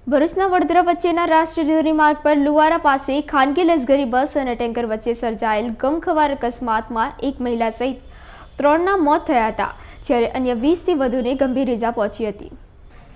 ભરૂચના વડોદરા વચ્ચેના રાષ્ટ્રીય ધોરીમાર્ગ પર લુવારા પાસે ખાનગી લશ્કરી બસ અને ટેન્કર વચ્ચે સર્જાયેલ ગમખ્વાર અકસ્માતમાં એક મહિલા સહિત 3ના મોત થયા હતા, જ્યારે અન્ય 20થી વધુને ગંભીર ઇજા પહોંચી હતી.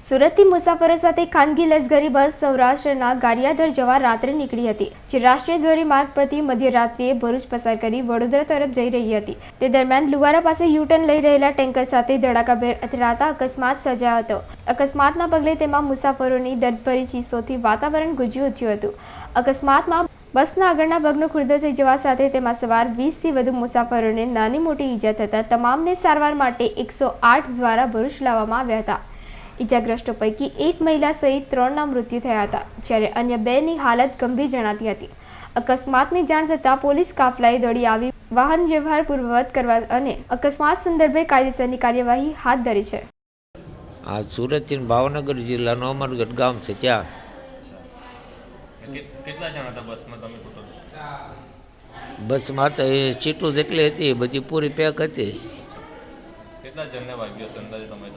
સુરતથી મુસાફરો સાથે ખાનગી લશ્કરી બસ સૌરાષ્ટ્રના ગારિયાધાર જવા રાત્રે નીકળી હતી, જે રાષ્ટ્રીય ધોરીમાર્ગ પરથી મધ્યરાત્રિએ ભરૂચ પસાર કરી વડોદરા તરફ જઈ રહી હતી. તે દરમિયાન લુવારા પાસે યુટર્ન લઈ રહેલા ટેન્કર સાથે ધડાકાભેર અથડાતા અકસ્માત સર્જાયો હતો. અકસ્માતના પગલે તેમાં મુસાફરોની દર્દભરી ચીસોથી વાતાવરણ ગુંજી ઉઠ્યું હતું. અકસ્માતમાં બસના આગળના ભાગનો ખુરદો થઈ જવા સાથે તેમાં સવાર 20થી વધુ મુસાફરોને નાની મોટી ઈજા થતાં તમામને સારવાર માટે 108 દ્વારા ભરૂચ લાવવામાં આવ્યા હતા. ઇજાગ્રસ્તો પૈકી એક મહિલા સહિત 3ના મૃત્યુ થયા હતા, જ્યારે અન્ય 2ની હાલત ગંભીર જણાતી હતી. અકસ્માતની જાણ થતાં પોલીસ કાફલાએ દોડી આવી વાહન વ્યવહાર પૂર્વવત કરવા અને અકસ્માત સંદર્ભે કાયદેસરની કાર્યવાહી હાથ ધરી છે. આ સુરતથી ભાવનગર જિલ્લાનો અમરગઢ ગામ છે. ત્યાં કેટલા જણા હતા બસમાં? તમે ટોટલ બસમાં તો એ સીટો જેટલી હતી બધી પૂરી પેક હતી. કેટલા જણને વાગ્યો છે અંદાજે? તમે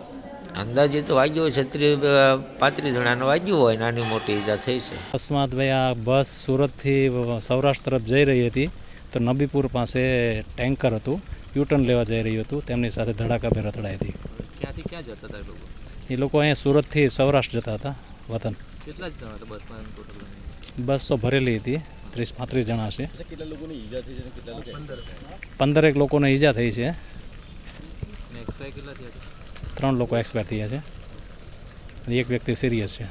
અંદાજે તો વાગ્યો છે 35 જણાને વાગ્યું હોય, નાની મોટી ઈજા થઈ છે. અકસ્માત ભાઈ, આ બસ સુરતથી સૌરાષ્ટ્ર તરફ જઈ રહી હતી તો નબીપુર પાસે ટેન્કર હતું, યુટર્ન લેવા જઈ રહ્યું હતું, તેમની સાથે ધડાકાભેર અથડાઈ હતી. ક્યાંથી ક્યાં જતા હતા લોકો? એ લોકો અહીંયા સુરતથી સૌરાષ્ટ્ર જતા હતા વતન. કેટલા જણા હતા બસમાં ટોટલ? બસ તો ભરેલી હતી, 30-35 જણા છે. કેટલા લોકોની ઈજા થઈ છે? કેટલા લોકો? 15 લોકોને ઈજા થઈ છે. એક્સપાયર કેટલા થયા? 3 લોકો એક્સપાયર થયા છે, એક વ્યક્તિ સિરિયસ છે.